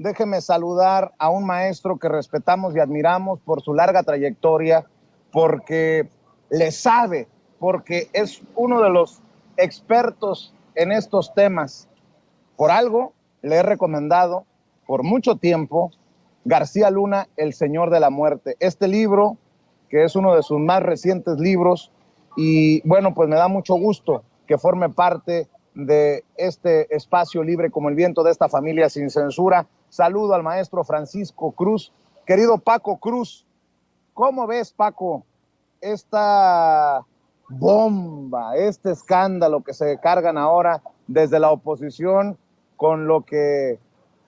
déjeme saludar a un maestro que respetamos y admiramos por su larga trayectoria, porque le sabe, porque es uno de los expertos en estos temas. Por algo le he recomendado por mucho tiempo García Luna, El Señor de la Muerte. Este libro, que es uno de sus más recientes libros, y bueno, pues me da mucho gusto que forme parte de este espacio libre como el viento de esta familia sin censura. Saludo al maestro Francisco Cruz. Querido Paco Cruz, ¿cómo ves, Paco, esta bomba, este escándalo que se cargan ahora desde la oposición con lo que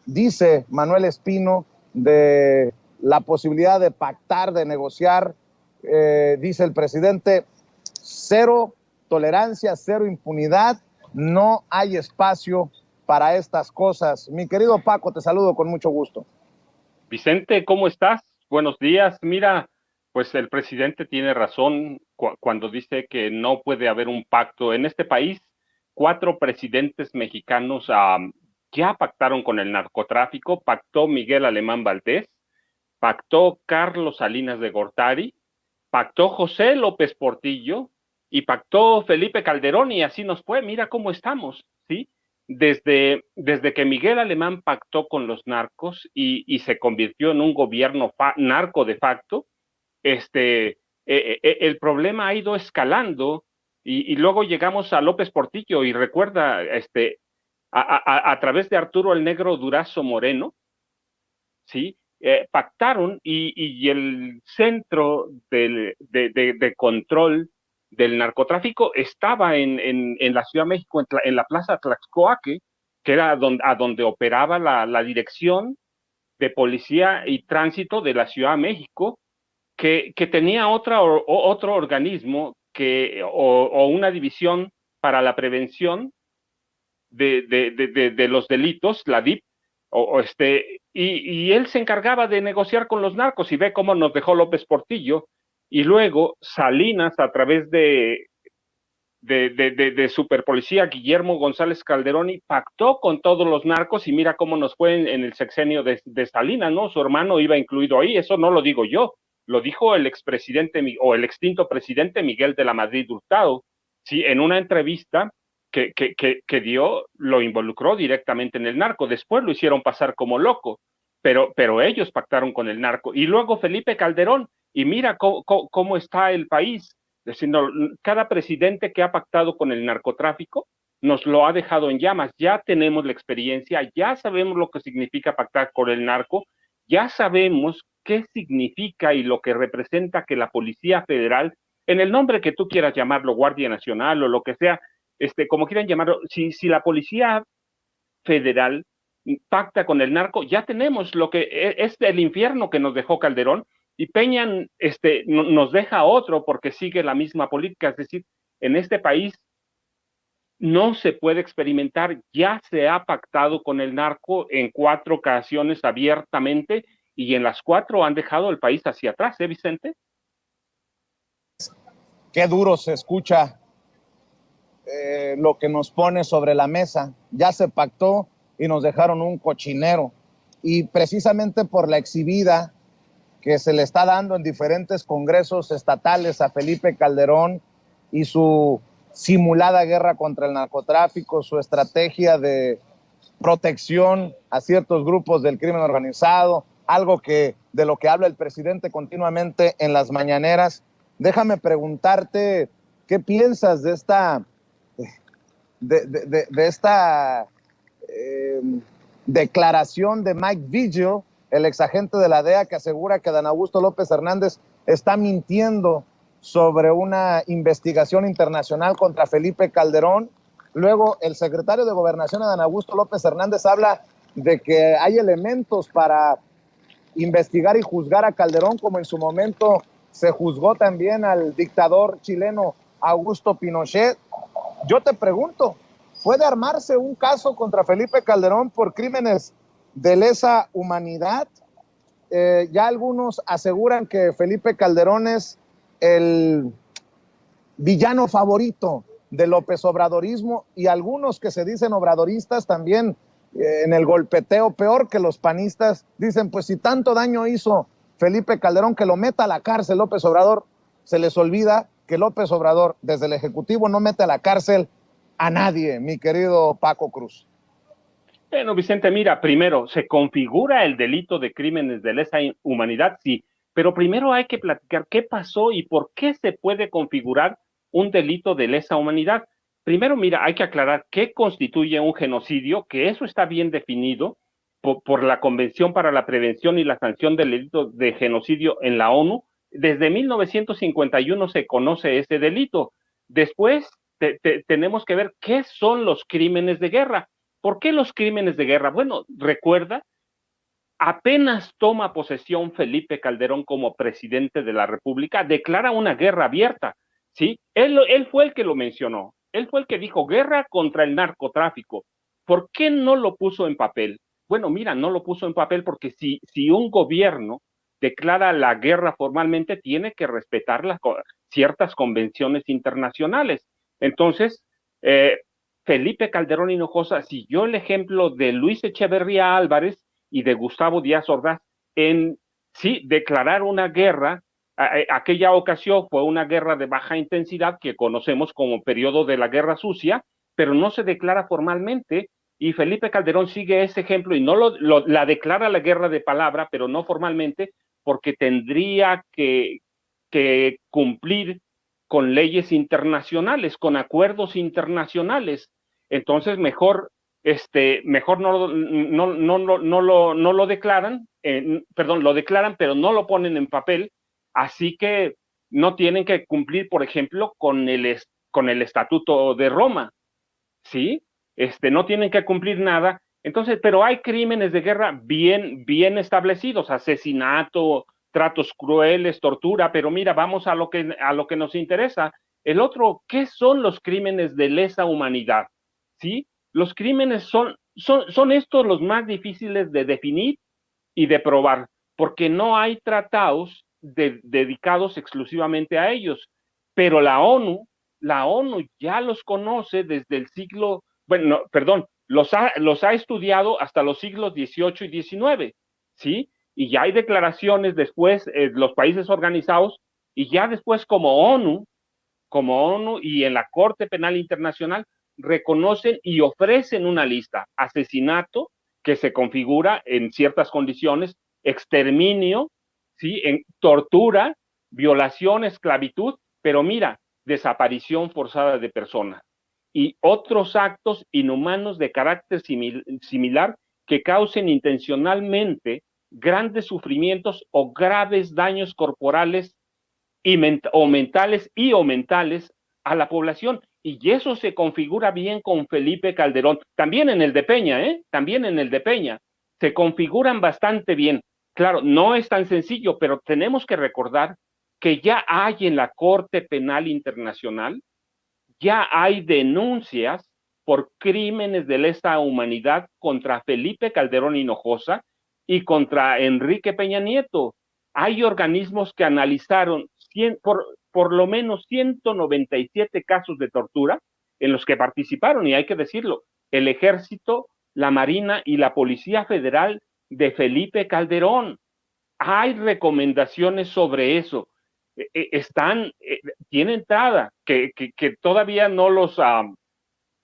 dice Manuel Espino de la posibilidad de pactar, de negociar? Dice el presidente, cero tolerancia, cero impunidad, no hay espacio para estas cosas. Mi querido Paco, te saludo con mucho gusto. Vicente, ¿cómo estás? Buenos días. Mira, pues el presidente tiene razón cuando dice que no puede haber un pacto. En este país, 4 presidentes mexicanos ya pactaron con el narcotráfico. Pactó Miguel Alemán Valdés, pactó Carlos Salinas de Gortari, pactó José López Portillo y pactó Felipe Calderón, y así nos fue. Mira cómo estamos, ¿sí? Desde que Miguel Alemán pactó con los narcos y se convirtió en un gobierno narco de facto, el problema ha ido escalando y luego llegamos a López Portillo y recuerda, a través de Arturo el Negro Durazo Moreno, ¿sí? Pactaron y el centro de control del narcotráfico estaba en la Ciudad de México, en la Plaza Tlaxcoaque, que era a donde operaba la Dirección de Policía y Tránsito de la Ciudad de México, que tenía otro organismo o una división para la prevención de los delitos, la DIP, y él se encargaba de negociar con los narcos, y ve cómo nos dejó López Portillo, y luego Salinas, a través de superpolicía Guillermo González Calderón, y pactó con todos los narcos, y mira cómo nos fue en el sexenio de Salinas, ¿no? Su hermano iba incluido ahí. Eso no lo digo yo, lo dijo el expresidente o el extinto presidente Miguel de la Madrid Hurtado, ¿sí? En una entrevista que dio, lo involucró directamente en el narco. Después lo hicieron pasar como loco, pero ellos pactaron con el narco. Y luego Felipe Calderón, y mira cómo está el país. Es decir, cada presidente que ha pactado con el narcotráfico nos lo ha dejado en llamas. Ya tenemos la experiencia, ya sabemos lo que significa pactar con el narco, ya sabemos qué significa y lo que representa que la Policía Federal, en el nombre que tú quieras llamarlo, Guardia Nacional o lo que sea, como quieran llamarlo, si la Policía Federal pacta con el narco, ya tenemos lo que es el infierno que nos dejó Calderón, y Peña nos deja otro porque sigue la misma política. Es decir, en este país no se puede experimentar. Ya se ha pactado con el narco en 4 ocasiones abiertamente, y en las 4 han dejado el país hacia atrás, ¿eh, Vicente? Qué duro se escucha lo que nos pone sobre la mesa. Ya se pactó y nos dejaron un cochinero. Y precisamente por la exhibida que se le está dando en diferentes congresos estatales a Felipe Calderón y su simulada guerra contra el narcotráfico, su estrategia de protección a ciertos grupos del crimen organizado, algo de lo que habla el presidente continuamente en las mañaneras. Déjame preguntarte, ¿qué piensas de esta declaración de Mike Vigil, el exagente de la DEA, que asegura que Dan Augusto López Hernández está mintiendo sobre una investigación internacional contra Felipe Calderón? Luego, el secretario de Gobernación, Dan Augusto López Hernández, habla de que hay elementos para investigar y juzgar a Calderón, como en su momento se juzgó también al dictador chileno Augusto Pinochet. Yo te pregunto, ¿puede armarse un caso contra Felipe Calderón por crímenes de lesa humanidad? Ya algunos aseguran que Felipe Calderón es el villano favorito del López Obradorismo, y algunos que se dicen obradoristas también en el golpeteo, peor que los panistas. Dicen, pues si tanto daño hizo Felipe Calderón, que lo meta a la cárcel López Obrador. Se les olvida que López Obrador, desde el Ejecutivo, no mete a la cárcel a nadie, mi querido Paco Cruz. Bueno, Vicente, mira, primero, ¿se configura el delito de crímenes de lesa humanidad? Sí, pero primero hay que platicar qué pasó y por qué se puede configurar un delito de lesa humanidad. Primero, mira, hay que aclarar qué constituye un genocidio, que eso está bien definido por la Convención para la Prevención y la Sanción del Delito de Genocidio en la ONU. Desde 1951 se conoce ese delito. Después tenemos que ver qué son los crímenes de guerra. ¿Por qué los crímenes de guerra? Bueno, recuerda, apenas toma posesión Felipe Calderón como presidente de la República, declara una guerra abierta, ¿sí? Él fue el que lo mencionó, él fue el que dijo guerra contra el narcotráfico. ¿Por qué no lo puso en papel? Bueno, mira, no lo puso en papel porque si un gobierno declara la guerra formalmente, tiene que respetar ciertas convenciones internacionales. Entonces, Felipe Calderón Hinojosa siguió el ejemplo de Luis Echeverría Álvarez y de Gustavo Díaz Ordaz en sí declarar una guerra. Aquella ocasión fue una guerra de baja intensidad que conocemos como periodo de la Guerra Sucia, pero no se declara formalmente, y Felipe Calderón sigue ese ejemplo y no la declara la guerra de palabra, pero no formalmente, porque tendría que cumplir con leyes internacionales, con acuerdos internacionales. Entonces, mejor no lo declaran, perdón, lo declaran, pero no lo ponen en papel, así que no tienen que cumplir, por ejemplo, con el Estatuto de Roma, ¿sí? No tienen que cumplir nada. Entonces, pero hay crímenes de guerra bien establecidos, asesinato, tratos crueles, tortura, pero mira, vamos a lo que nos interesa. El otro, ¿qué son los crímenes de lesa humanidad? ¿Sí? Los crímenes son estos los más difíciles de definir y de probar, porque no hay tratados dedicados exclusivamente a ellos. Pero la ONU ya los conoce desde el siglo, bueno, no, perdón, los ha estudiado hasta los siglos XVIII y XIX, ¿sí? Y ya hay declaraciones después, los países organizados, y ya después como ONU y en la Corte Penal Internacional reconocen y ofrecen una lista: asesinato, que se configura en ciertas condiciones, exterminio, ¿sí? Tortura, violación, esclavitud, pero mira, desaparición forzada de personas y otros actos inhumanos de carácter similar que causen intencionalmente grandes sufrimientos o graves daños corporales o mentales a la población. Y eso se configura bien con Felipe Calderón. También en el de Peña, también en el de Peña. Se configuran bastante bien. Claro, no es tan sencillo, pero tenemos que recordar que ya hay en la Corte Penal Internacional, ya hay denuncias por crímenes de lesa humanidad contra Felipe Calderón Hinojosa y contra Enrique Peña Nieto. Hay organismos que analizaron por lo menos 197 casos de tortura en los que participaron, y hay que decirlo, el Ejército, la Marina y la Policía Federal de Felipe Calderón. Hay recomendaciones sobre eso. Tiene entrada, que todavía no los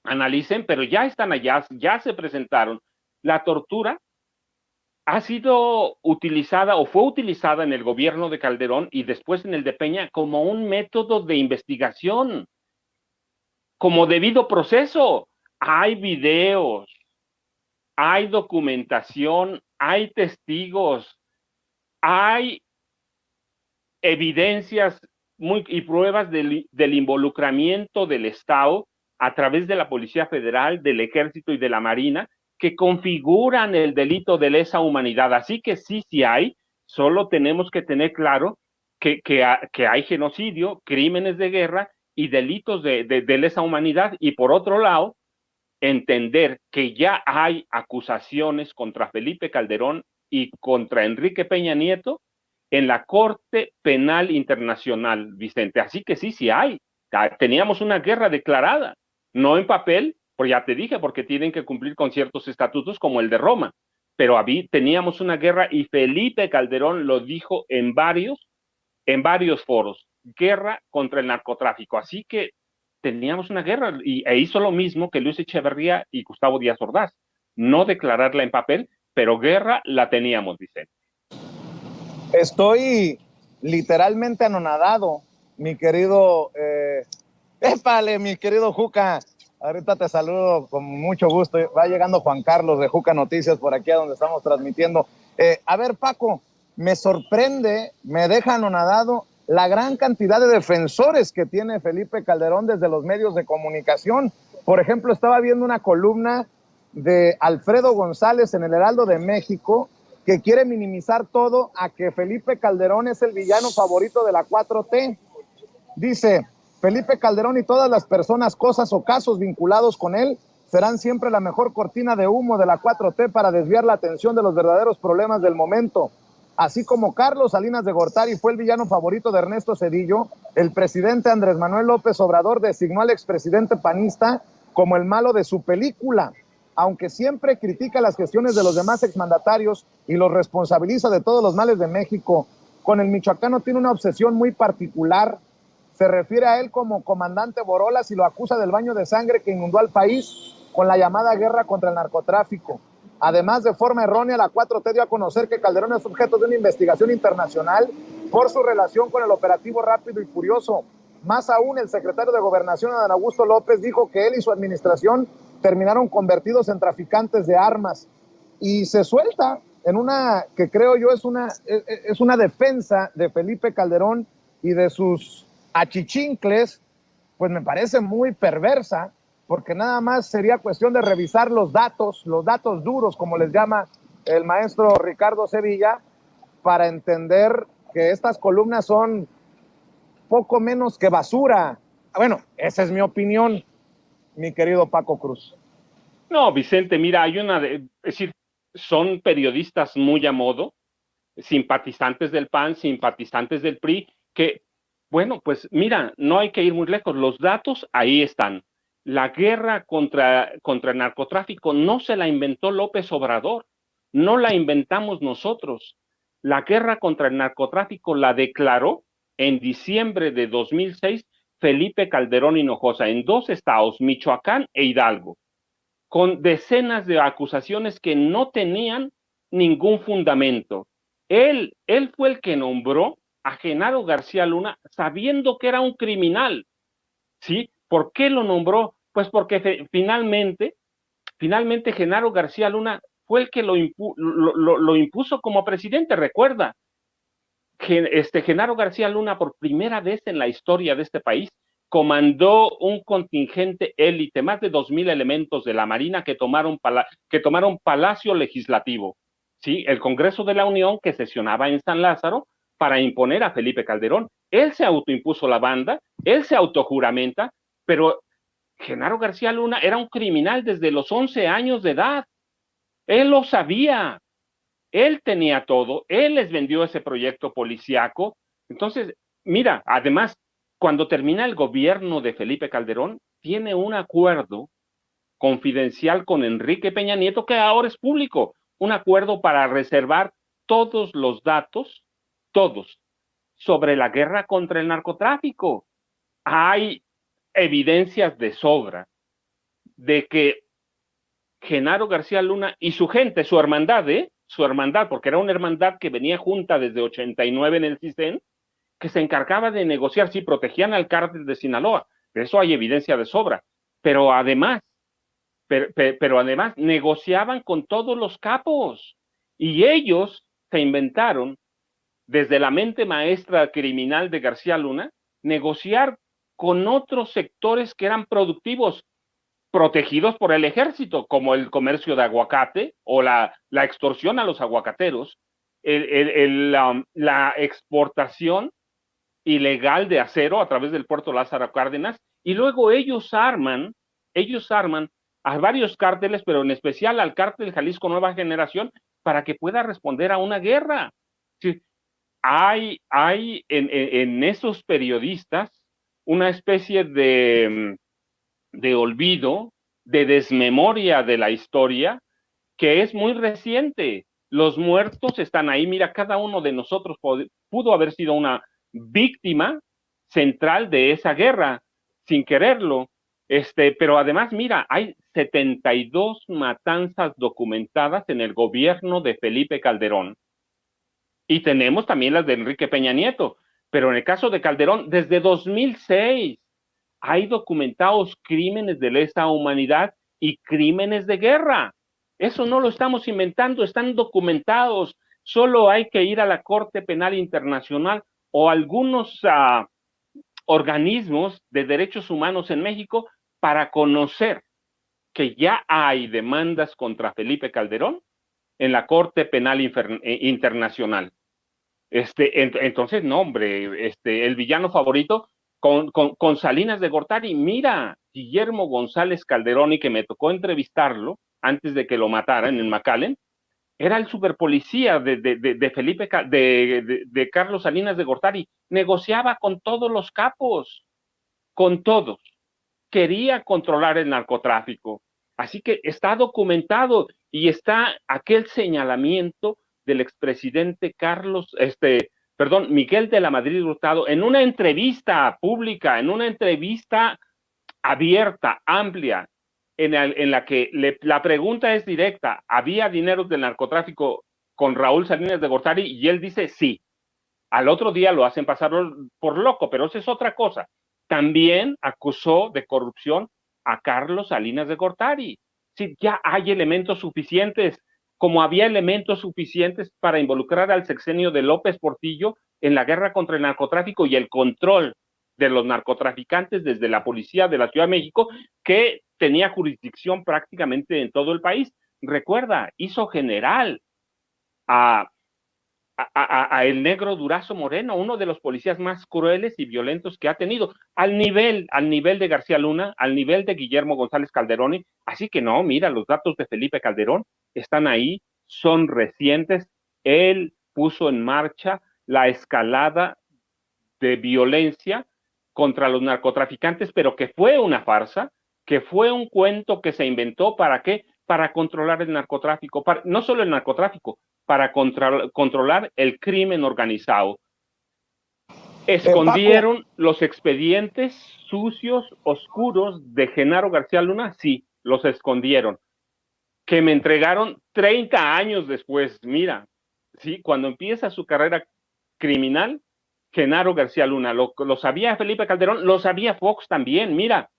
analicen, pero ya están allá, ya se presentaron. La tortura ha sido utilizada o fue utilizada en el gobierno de Calderón y después en el de Peña como un método de investigación, como debido proceso. Hay videos, hay documentación, hay testigos, hay evidencias y pruebas del involucramiento del Estado a través de la Policía Federal, del Ejército y de la Marina, que configuran el delito de lesa humanidad. Así que sí hay, solo tenemos que tener claro que hay genocidio, crímenes de guerra y delitos de lesa humanidad. Y por otro lado, entender que ya hay acusaciones contra Felipe Calderón y contra Enrique Peña Nieto en la Corte Penal Internacional, Vicente. Así que sí hay. Teníamos una guerra declarada, no en papel, Pues ya te dije, porque tienen que cumplir con ciertos estatutos como el de Roma, pero teníamos una guerra y Felipe Calderón lo dijo en varios foros, guerra contra el narcotráfico, así que teníamos una guerra e hizo lo mismo que Luis Echeverría y Gustavo Díaz Ordaz, no declararla en papel, pero guerra la teníamos, Vicente. Estoy literalmente anonadado, mi querido, épale, mi querido Juca. Ahorita te saludo con mucho gusto. Va llegando Juan Carlos de Juca Noticias por aquí a donde estamos transmitiendo. A ver, Paco, me sorprende, me deja anonadado la gran cantidad de defensores que tiene Felipe Calderón desde los medios de comunicación. Por ejemplo, estaba viendo una columna de Alfredo González en el Heraldo de México, que quiere minimizar todo a que Felipe Calderón es el villano favorito de la 4T. Dice, Felipe Calderón y todas las personas, cosas o casos vinculados con él serán siempre la mejor cortina de humo de la 4T para desviar la atención de los verdaderos problemas del momento. Así como Carlos Salinas de Gortari fue el villano favorito de Ernesto Zedillo, el presidente Andrés Manuel López Obrador designó al expresidente panista como el malo de su película. Aunque siempre critica las gestiones de los demás exmandatarios y los responsabiliza de todos los males de México, con el michoacano tiene una obsesión muy particular. Se refiere a él como comandante Borolas y lo acusa del baño de sangre que inundó al país con la llamada guerra contra el narcotráfico. Además, de forma errónea, la 4T dio a conocer que Calderón es objeto de una investigación internacional por su relación con el operativo Rápido y Furioso. Más aún, el secretario de Gobernación, Adán Augusto López, dijo que él y su administración terminaron convertidos en traficantes de armas. Y se suelta en una que creo yo es una defensa de Felipe Calderón y de sus achichincles, pues me parece muy perversa, porque nada más sería cuestión de revisar los datos duros, como les llama el maestro Ricardo Sevilla, para entender que estas columnas son poco menos que basura. Bueno, esa es mi opinión, mi querido Paco Cruz. No, Vicente, mira, es decir, son periodistas muy a modo, simpatizantes del PAN, simpatizantes del PRI, que, bueno, pues mira, no hay que ir muy lejos, los datos ahí están. La guerra contra el narcotráfico no se la inventó López Obrador, no la inventamos nosotros. La guerra contra el narcotráfico la declaró en diciembre de 2006 Felipe Calderón Hinojosa en 2 estados, Michoacán e Hidalgo, con decenas de acusaciones que no tenían ningún fundamento. Él fue el que nombró a Genaro García Luna sabiendo que era un criminal, ¿sí? ¿Por qué lo nombró? Pues porque finalmente Genaro García Luna fue el que lo impuso como presidente, recuerda. Genaro García Luna, por primera vez en la historia de este país, comandó un contingente élite, más de 2,000 elementos de la Marina que tomaron Palacio Legislativo, ¿sí? El Congreso de la Unión, que sesionaba en San Lázaro para imponer a Felipe Calderón. Él se autoimpuso la banda, él se autojuramenta, pero Genaro García Luna era un criminal desde los 11 años de edad. Él lo sabía. Él tenía todo, él les vendió ese proyecto policíaco. Entonces, mira, además, cuando termina el gobierno de Felipe Calderón, tiene un acuerdo confidencial con Enrique Peña Nieto, que ahora es público, un acuerdo para reservar todos los datos, todos, sobre la guerra contra el narcotráfico. Hay evidencias de sobra de que Genaro García Luna y su gente, su hermandad, porque era una hermandad que venía junta desde 89 en el CISEN, que se encargaba de negociar, sí, protegían al cártel de Sinaloa, de eso hay evidencia de sobra, pero además negociaban con todos los capos, y ellos se inventaron, desde la mente maestra criminal de García Luna, negociar con otros sectores que eran productivos, protegidos por el ejército, como el comercio de aguacate o la extorsión a los aguacateros, la exportación ilegal de acero a través del puerto Lázaro Cárdenas, y luego ellos arman a varios cárteles, pero en especial al cártel Jalisco Nueva Generación, para que pueda responder a una guerra. Sí, hay en esos periodistas una especie de olvido, de desmemoria de la historia que es muy reciente. Los muertos están ahí. Mira, cada uno de nosotros pudo haber sido una víctima central de esa guerra, sin quererlo. Pero además, mira, hay 72 matanzas documentadas en el gobierno de Felipe Calderón. Y tenemos también las de Enrique Peña Nieto. Pero en el caso de Calderón, desde 2006 hay documentados crímenes de lesa humanidad y crímenes de guerra. Eso no lo estamos inventando, están documentados. Solo hay que ir a la Corte Penal Internacional o algunos organismos de derechos humanos en México para conocer que ya hay demandas contra Felipe Calderón en la Corte Penal Internacional. Entonces, no, hombre, el villano favorito con Salinas de Gortari. Mira, Guillermo González Calderón, que me tocó entrevistarlo antes de que lo mataran en McAllen, era el superpolicía de Felipe, de Carlos Salinas de Gortari. Negociaba con todos los capos, con todos. Quería controlar el narcotráfico. Así que está documentado y está aquel señalamiento del expresidente Miguel de la Madrid Hurtado, en una entrevista pública, en una entrevista abierta, amplia, en la que la pregunta es directa: ¿había dinero del narcotráfico con Raúl Salinas de Gortari? Y él dice sí. Al otro día lo hacen pasar por loco, pero eso es otra cosa. También acusó de corrupción a Carlos Salinas de Gortari. Sí, ya hay elementos suficientes, como había elementos suficientes para involucrar al sexenio de López Portillo en la guerra contra el narcotráfico y el control de los narcotraficantes desde la policía de la Ciudad de México, que tenía jurisdicción prácticamente en todo el país. Recuerda, hizo general a el negro Durazo Moreno, uno de los policías más crueles y violentos que ha tenido, al nivel de García Luna, al nivel de Guillermo González Calderón. Así que no, mira, los datos de Felipe Calderón están ahí, son recientes. Él puso en marcha la escalada de violencia contra los narcotraficantes, pero que fue una farsa, que fue un cuento que se inventó. ¿Para qué? Para controlar el narcotráfico, no solo el narcotráfico, para controlar el crimen organizado. ¿Escondieron los expedientes sucios, oscuros de Genaro García Luna? Sí, los escondieron. Que me entregaron 30 años después. Mira, sí, cuando empieza su carrera criminal, Genaro García Luna, lo sabía Felipe Calderón, lo sabía Fox también. Mira,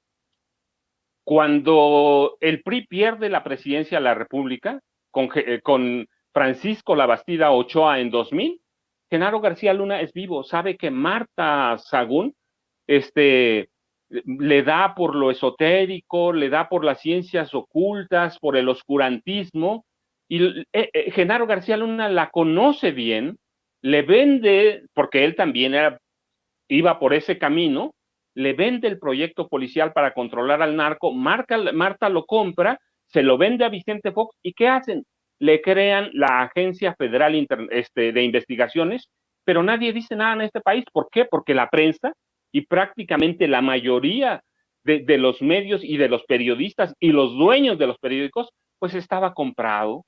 cuando el PRI pierde la presidencia de la República con Francisco Labastida Ochoa en 2000, Genaro García Luna es vivo, sabe que Marta Sagún le da por lo esotérico, le da por las ciencias ocultas, por el oscurantismo, y Genaro García Luna la conoce bien, le vende, porque él también iba por ese camino, le vende el proyecto policial para controlar al narco. Marta lo compra, se lo vende a Vicente Fox, ¿y qué hacen? Le crean la Agencia Federal de Investigaciones, pero nadie dice nada en este país. ¿Por qué? Porque la prensa y prácticamente la mayoría de los medios y de los periodistas y los dueños de los periódicos, pues estaba comprado.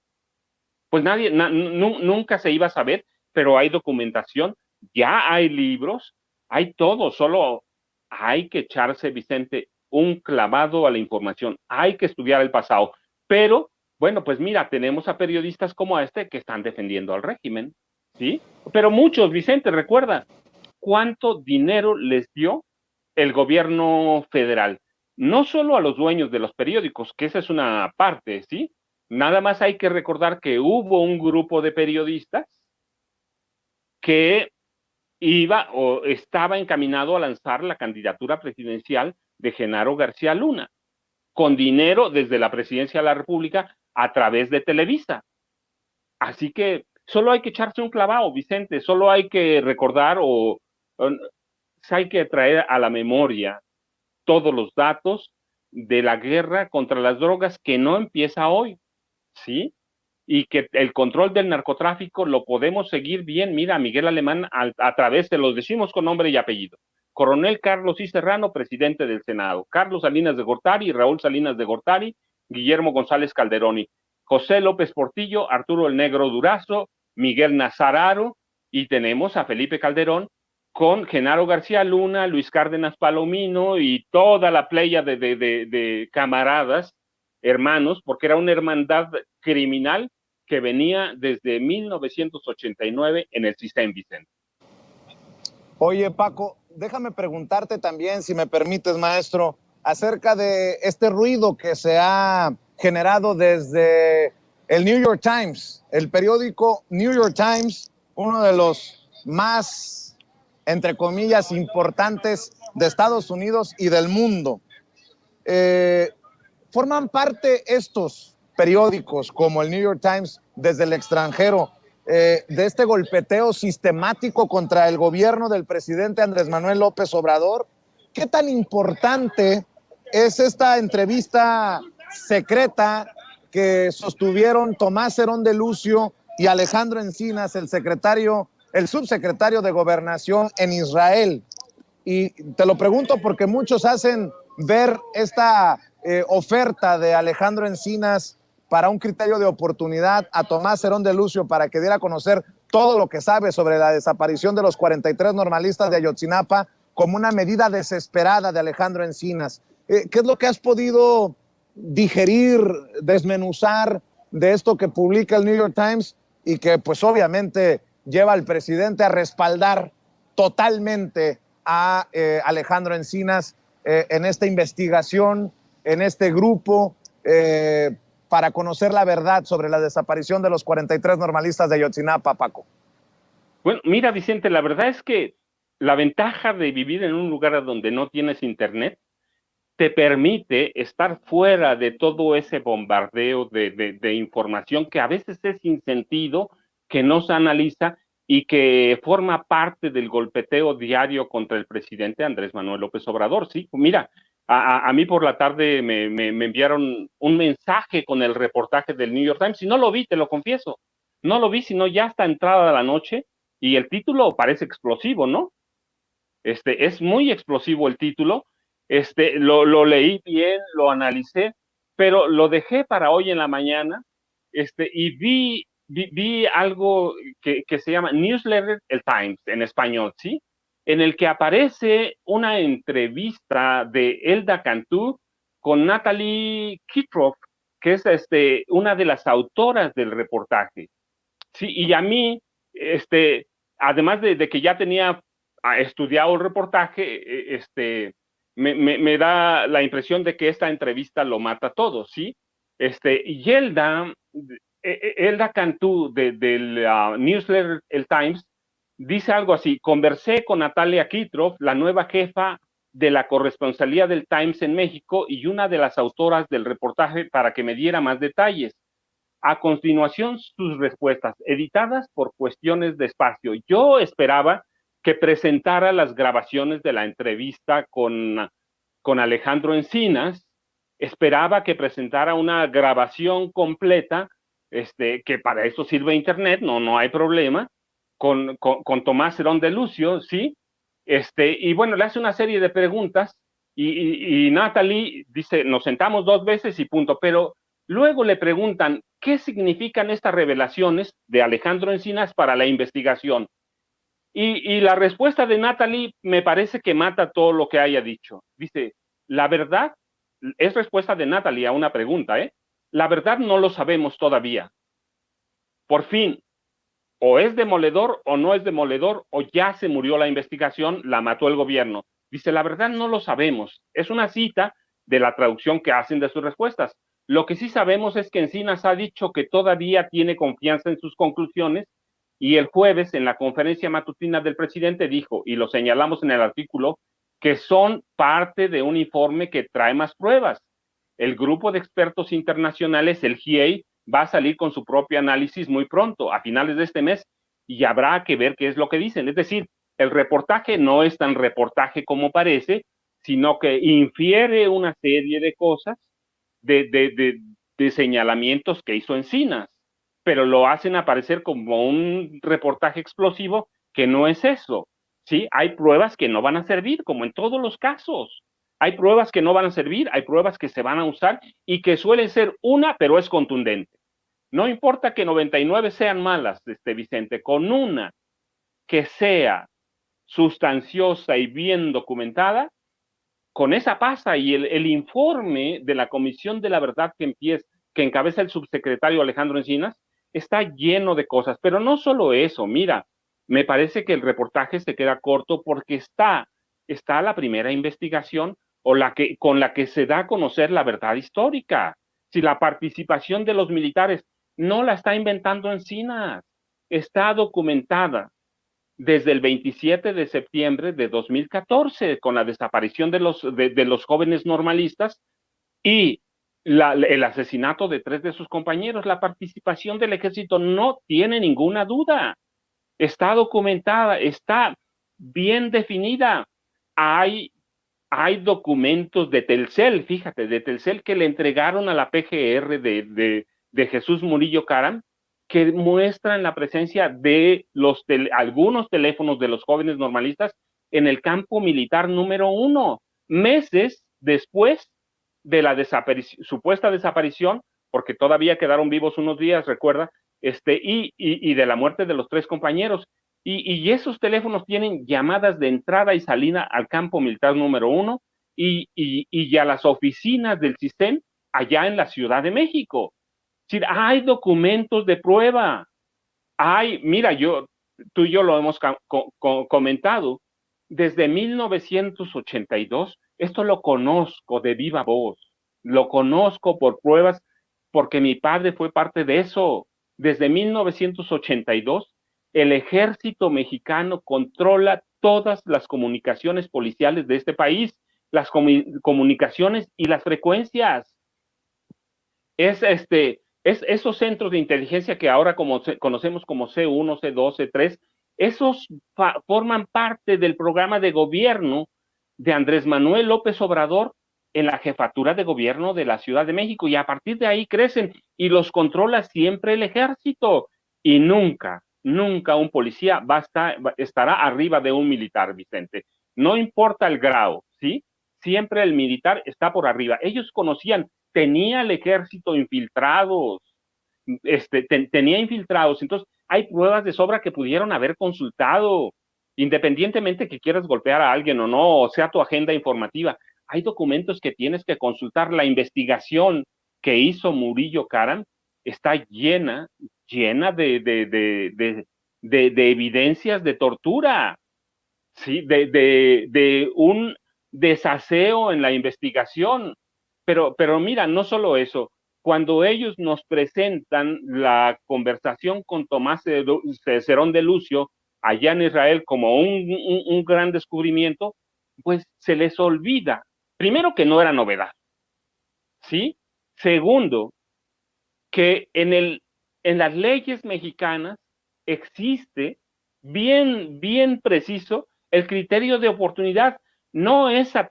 Pues nadie, nunca se iba a saber, pero hay documentación, ya hay libros, hay todo. Solo hay que echarse, Vicente, un clavado a la información, hay que estudiar el pasado. Pero, bueno, pues mira, tenemos a periodistas como que están defendiendo al régimen, ¿sí? Pero muchos, Vicente, recuerda, ¿cuánto dinero les dio el gobierno federal? No solo a los dueños de los periódicos, que esa es una parte, ¿sí? Nada más hay que recordar que hubo un grupo de periodistas que iba o estaba encaminado a lanzar la candidatura presidencial de Genaro García Luna, con dinero desde la presidencia de la República a través de Televisa. Así que solo hay que echarse un clavado, Vicente, solo hay que recordar hay que traer a la memoria todos los datos de la guerra contra las drogas, que no empieza hoy, ¿sí? Y que el control del narcotráfico lo podemos seguir bien. Mira, Miguel Alemán, a través, se los decimos con nombre y apellido, Coronel Carlos I. Serrano, presidente del Senado, Carlos Salinas de Gortari, Raúl Salinas de Gortari, Guillermo González Calderoni, José López Portillo, Arturo el Negro Durazo, Miguel Nazararo, y tenemos a Felipe Calderón con Genaro García Luna, Luis Cárdenas Palomino y toda la playa de camaradas, hermanos, porque era una hermandad criminal que venía desde 1989 en el CISEN, Vicente. Oye, Paco, déjame preguntarte también, si me permites, maestro, acerca de este ruido que se ha generado desde el New York Times, el periódico New York Times, uno de los más, entre comillas, importantes de Estados Unidos y del mundo. ¿Forman parte estos periódicos como el New York Times desde el extranjero de este golpeteo sistemático contra el gobierno del presidente Andrés Manuel López Obrador? ¿Qué tan importante es esta entrevista secreta que sostuvieron Tomás Herón de Lucio y Alejandro Encinas, el subsecretario de Gobernación en Israel? Y te lo pregunto porque muchos hacen ver esta oferta de Alejandro Encinas para un criterio de oportunidad a Tomás Herón de Lucio para que diera a conocer todo lo que sabe sobre la desaparición de los 43 normalistas de Ayotzinapa como una medida desesperada de Alejandro Encinas. ¿Qué es lo que has podido digerir, desmenuzar de esto que publica el New York Times y que pues obviamente lleva al presidente a respaldar totalmente a Alejandro Encinas en esta investigación, en este grupo, para conocer la verdad sobre la desaparición de los 43 normalistas de Ayotzinapa, Paco? Bueno, mira, Vicente, la verdad es que la ventaja de vivir en un lugar donde no tienes internet te permite estar fuera de todo ese bombardeo de información que a veces es sin sentido, que no se analiza y que forma parte del golpeteo diario contra el presidente Andrés Manuel López Obrador. Sí, mira, a mí por la tarde me enviaron un mensaje con el reportaje del New York Times y no lo vi, te lo confieso. No lo vi, sino ya hasta entrada la noche, y el título parece explosivo, ¿no? Es muy explosivo el título. Lo leí bien, lo analicé, pero lo dejé para hoy en la mañana, y vi algo que se llama Newsletter El Times en español, ¿sí? En el que aparece una entrevista de Elda Cantú con Natalie Kitroff, que es una de las autoras del reportaje, ¿sí? Y a mí, además de que ya tenía estudiado el reportaje, me da la impresión de que esta entrevista lo mata todo, ¿sí? Y Elda Cantú del newsletter El Times dice algo así: conversé con Natalia Kitroff, la nueva jefa de la corresponsalía del Times en México y una de las autoras del reportaje, para que me diera más detalles. A continuación, sus respuestas, editadas por cuestiones de espacio. Yo esperaba que presentara las grabaciones de la entrevista con Alejandro Encinas, esperaba que presentara una grabación completa, que para eso sirve Internet, no hay problema, con Tomás Herón de Lucio, ¿sí? Y bueno, le hace una serie de preguntas y Natalie dice, nos sentamos 2 veces y punto, pero luego le preguntan, ¿qué significan estas revelaciones de Alejandro Encinas para la investigación? Y la respuesta de Natalie me parece que mata todo lo que haya dicho. Dice, la verdad, es respuesta de Natalie a una pregunta, ¿eh? La verdad no lo sabemos todavía. Por fin, o es demoledor o no es demoledor, o ya se murió la investigación, la mató el gobierno. Dice, la verdad no lo sabemos. Es una cita de la traducción que hacen de sus respuestas. Lo que sí sabemos es que Encinas ha dicho que todavía tiene confianza en sus conclusiones, y el jueves en la conferencia matutina del presidente dijo, y lo señalamos en el artículo, que son parte de un informe que trae más pruebas. El grupo de expertos internacionales, el GIEI, va a salir con su propio análisis muy pronto, a finales de este mes, y habrá que ver qué es lo que dicen. Es decir, el reportaje no es tan reportaje como parece, sino que infiere una serie de cosas, de señalamientos que hizo Encinas, pero lo hacen aparecer como un reportaje explosivo, que no es eso, ¿sí? Hay pruebas que no van a servir, como en todos los casos. Hay pruebas que no van a servir, hay pruebas que se van a usar y que suelen ser una, pero es contundente. No importa que 99 sean malas, Vicente, con una que sea sustanciosa y bien documentada, con esa pasa. Y el informe de la Comisión de la Verdad que encabeza el subsecretario Alejandro Encinas está lleno de cosas, pero no solo eso, mira, me parece que el reportaje se queda corto porque está la primera investigación o con la que se da a conocer la verdad histórica. Si la participación de los militares no la está inventando Encinas, está documentada desde el 27 de septiembre de 2014, con la desaparición de los jóvenes normalistas y el asesinato de 3 de sus compañeros. La participación del ejército no tiene ninguna duda. Está documentada, está bien definida. Hay, hay documentos de Telcel, fíjate, de Telcel que le entregaron a la PGR de Jesús Murillo Caram, que muestran la presencia de algunos teléfonos de los jóvenes normalistas en el campo militar número 1, meses después de la supuesta desaparición, porque todavía quedaron vivos unos días, recuerda, y de la muerte de los 3 compañeros. Y esos teléfonos tienen llamadas de entrada y salida al campo militar número 1 y a las oficinas del CISEN allá en la Ciudad de México. Es decir, hay documentos de prueba. Mira, tú y yo lo hemos comentado, desde 1982, esto lo conozco de viva voz, lo conozco por pruebas, porque mi padre fue parte de eso. Desde 1982, el ejército mexicano controla todas las comunicaciones policiales de este país, las comunicaciones y las frecuencias. Es esos centros de inteligencia que ahora conocemos como C1, C2, C3, esos forman parte del programa de gobierno de Andrés Manuel López Obrador en la jefatura de gobierno de la Ciudad de México, y a partir de ahí crecen y los controla siempre el ejército, y nunca un policía estará arriba de un militar, Vicente. No importa el grado, ¿sí? Siempre el militar está por arriba. Ellos conocían, tenía el ejército infiltrados, tenía infiltrados, entonces hay pruebas de sobra que pudieron haber consultado, independientemente que quieras golpear a alguien o no, o sea tu agenda informativa, hay documentos que tienes que consultar. La investigación que hizo Murillo Caram está llena de evidencias de tortura, ¿sí? De un desaseo en la investigación. Pero mira, no solo eso, cuando ellos nos presentan la conversación con Tomás Cerón de Lucio allá en Israel como un gran descubrimiento, pues se les olvida, primero, que no era novedad, ¿sí? Segundo, que en las leyes mexicanas existe bien preciso el criterio de oportunidad. No es a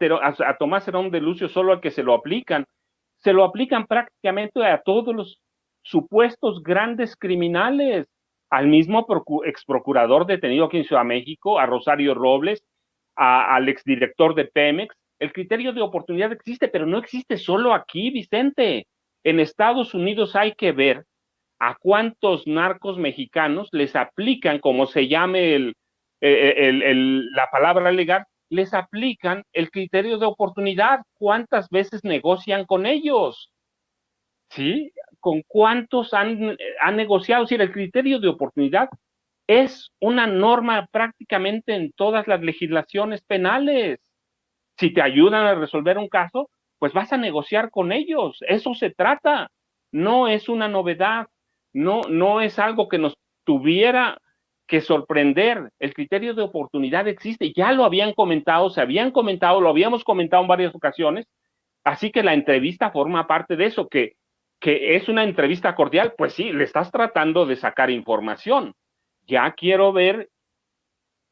Tomás Herón de Lucio solo al que se lo aplican prácticamente a todos los supuestos grandes criminales, al mismo exprocurador detenido aquí en Ciudad de México, a Rosario Robles, al exdirector de Pemex. El criterio de oportunidad existe, pero no existe solo aquí, Vicente. En Estados Unidos hay que ver a cuántos narcos mexicanos les aplican, como se llame la palabra legal, les aplican el criterio de oportunidad. ¿Cuántas veces negocian con ellos? ¿Sí? ¿Con cuántos han negociado? Es decir, el criterio de oportunidad es una norma prácticamente en todas las legislaciones penales. Si te ayudan a resolver un caso, pues vas a negociar con ellos. Eso se trata. No es una novedad. No es algo que nos tuviera que sorprender. El criterio de oportunidad existe. Ya lo habían comentado, lo habíamos comentado en varias ocasiones. Así que la entrevista forma parte de eso, que es una entrevista cordial. Pues sí, le estás tratando de sacar información. Ya quiero ver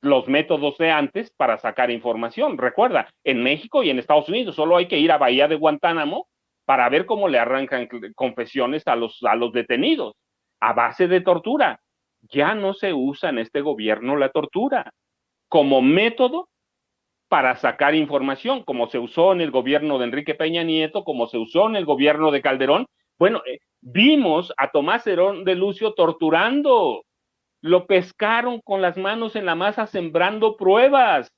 los métodos de antes para sacar información. Recuerda, en México y en Estados Unidos solo hay que ir a Bahía de Guantánamo para ver cómo le arrancan confesiones a los detenidos a base de tortura. Ya no se usa en este gobierno la tortura. como método para sacar información, como se usó en el gobierno de Enrique Peña Nieto, como se usó en el gobierno de Calderón. Bueno, vimos a Tomás Herón de Lucio torturando, lo pescaron con las manos en la masa sembrando pruebas.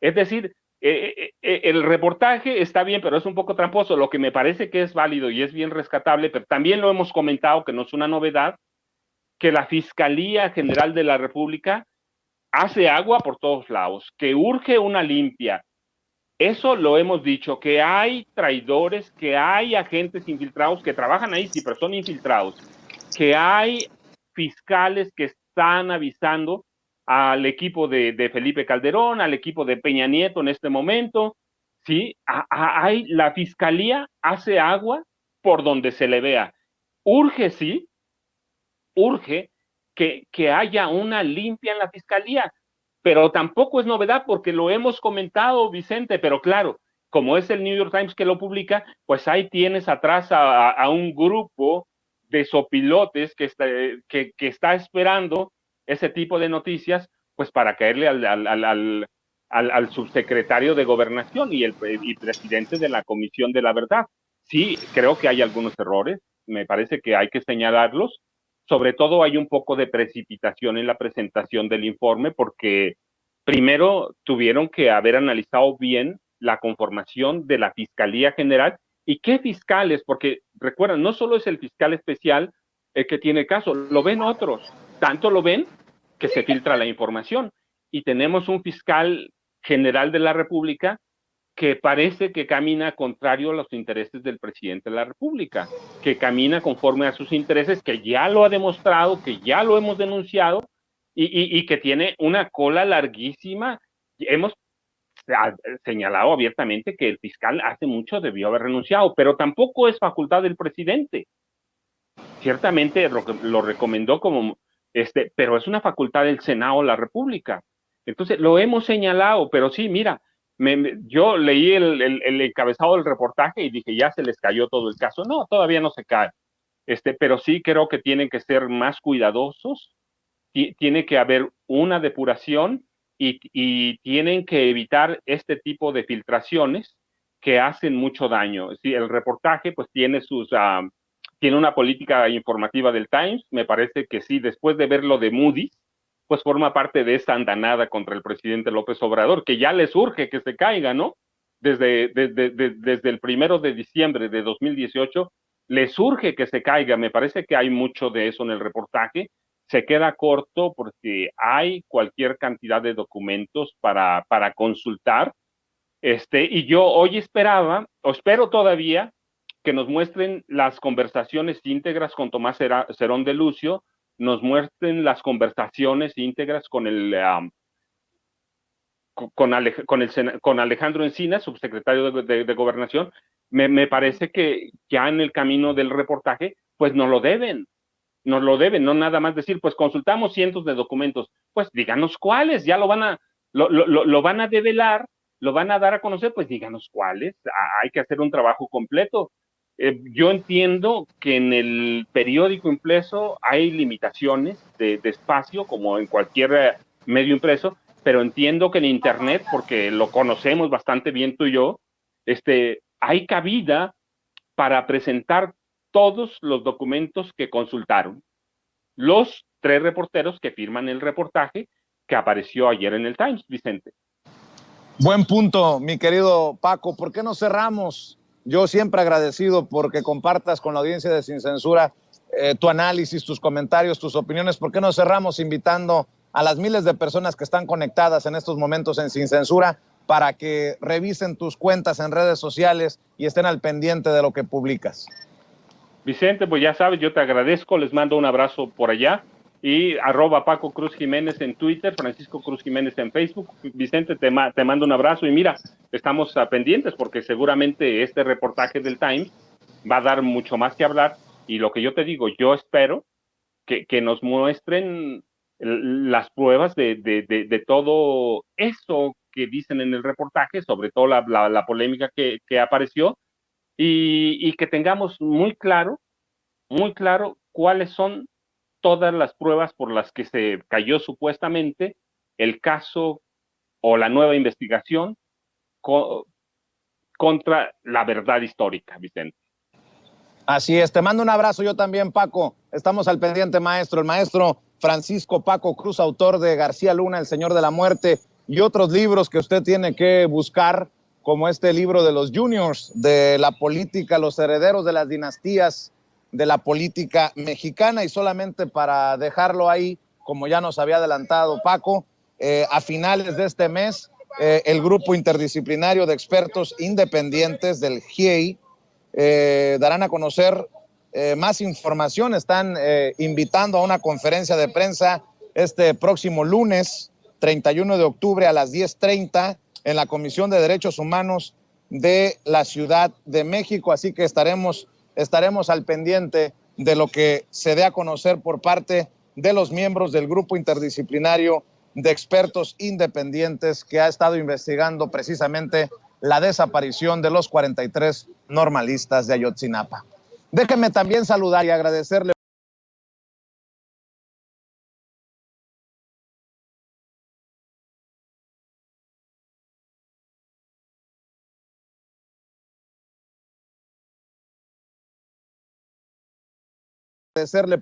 Es decir, el reportaje está bien, pero es un poco tramposo. Lo que me parece que es válido y es bien rescatable, pero también lo hemos comentado, que no es una novedad, que la Fiscalía General de la República hace agua por todos lados, que urge una limpia. Eso lo hemos dicho, que hay traidores, que hay agentes infiltrados que trabajan ahí, sí, pero son infiltrados, que hay fiscales que están avisando al equipo de Felipe Calderón, al equipo de Peña Nieto en este momento, ¿sí? La fiscalía hace agua por donde se le vea. Urge, sí, urge que haya una limpia en la fiscalía, pero tampoco es novedad porque lo hemos comentado, Vicente, pero claro, como es el New York Times que lo publica, pues ahí tienes atrás a un grupo de sopilotes que está esperando ese tipo de noticias, pues para caerle al subsecretario de Gobernación y presidente de la Comisión de la Verdad. Sí, creo que hay algunos errores, me parece que hay que señalarlos. Sobre todo hay un poco de precipitación en la presentación del informe porque primero tuvieron que haber analizado bien la conformación de la Fiscalía General y qué fiscales, porque recuerdan, no solo es el fiscal especial el que tiene caso, lo ven otros, tanto lo ven que se filtra la información. Y tenemos un fiscal general de la República que parece que camina contrario a los intereses del presidente de la República, que camina conforme a sus intereses, que ya lo ha demostrado, que ya lo hemos denunciado y que tiene una cola larguísima. Hemos señalado abiertamente que el fiscal hace mucho debió haber renunciado, pero tampoco es facultad del presidente. Ciertamente lo recomendó como, pero es una facultad del Senado de la República. Entonces, lo hemos señalado, pero sí, mira, yo leí el encabezado del reportaje y dije, ya se les cayó todo el caso. No, todavía no se cae. Pero sí creo que tienen que ser más cuidadosos, tiene que haber una depuración y tienen que evitar este tipo de filtraciones que hacen mucho daño. Sí, el reportaje pues tiene tiene una política informativa del Times, me parece que sí, después de ver lo de Moody's, pues forma parte de esta andanada contra el presidente López Obrador, que ya les urge que se caiga, ¿no? Desde el 1 de diciembre de 2018, les urge que se caiga. Me parece que hay mucho de eso en el reportaje. Se queda corto porque hay cualquier cantidad de documentos para consultar. Y yo hoy esperaba, o espero todavía, que nos muestren las conversaciones íntegras con Tomás Herón de Lucio, nos muestren las conversaciones íntegras con con Alejandro Encinas, subsecretario de Gobernación. Me parece que ya en el camino del reportaje, pues nos lo deben, no nada más decir, pues consultamos cientos de documentos, pues díganos cuáles, ya lo van a develar, lo van a dar a conocer, pues díganos cuáles, hay que hacer un trabajo completo. Yo entiendo que en el periódico impreso hay limitaciones de espacio, como en cualquier medio impreso, pero entiendo que en Internet, porque lo conocemos bastante bien tú y yo, hay cabida para presentar todos los documentos que consultaron los 3 reporteros que firman el reportaje que apareció ayer en el Times, Vicente. Buen punto, mi querido Paco. ¿Por qué no cerramos? Yo siempre agradecido porque compartas con la audiencia de Sin Censura tu análisis, tus comentarios, tus opiniones. ¿Por qué no cerramos invitando a las miles de personas que están conectadas en estos momentos en Sin Censura para que revisen tus cuentas en redes sociales y estén al pendiente de lo que publicas? Vicente, pues ya sabes, yo te agradezco, les mando un abrazo por allá y @Paco Cruz Jiménez en Twitter, Francisco Cruz Jiménez en Facebook. Vicente, te mando un abrazo y mira, estamos pendientes porque seguramente este reportaje del Times va a dar mucho más que hablar y lo que yo te digo, yo espero que nos muestren las pruebas de todo eso que dicen en el reportaje, sobre todo la polémica que apareció y que tengamos muy claro cuáles son todas las pruebas por las que se cayó supuestamente el caso o la nueva investigación contra la verdad histórica, Vicente. Así es, te mando un abrazo yo también, Paco. Estamos al pendiente, maestro. El maestro Francisco Paco Cruz, autor de García Luna, El Señor de la Muerte, y otros libros que usted tiene que buscar, como este libro de los juniors, de la política, los herederos de las dinastías de la política mexicana. Y solamente para dejarlo ahí, como ya nos había adelantado Paco, a finales de este mes, el grupo interdisciplinario de expertos independientes del GIEI darán a conocer más información. Están invitando a una conferencia de prensa este próximo lunes 31 de octubre a las 10:30 en la Comisión de Derechos Humanos de la Ciudad de México, así que estaremos al pendiente de lo que se dé a conocer por parte de los miembros del grupo interdisciplinario de expertos independientes que ha estado investigando precisamente la desaparición de los 43 normalistas de Ayotzinapa. Déjenme también saludar y agradecerle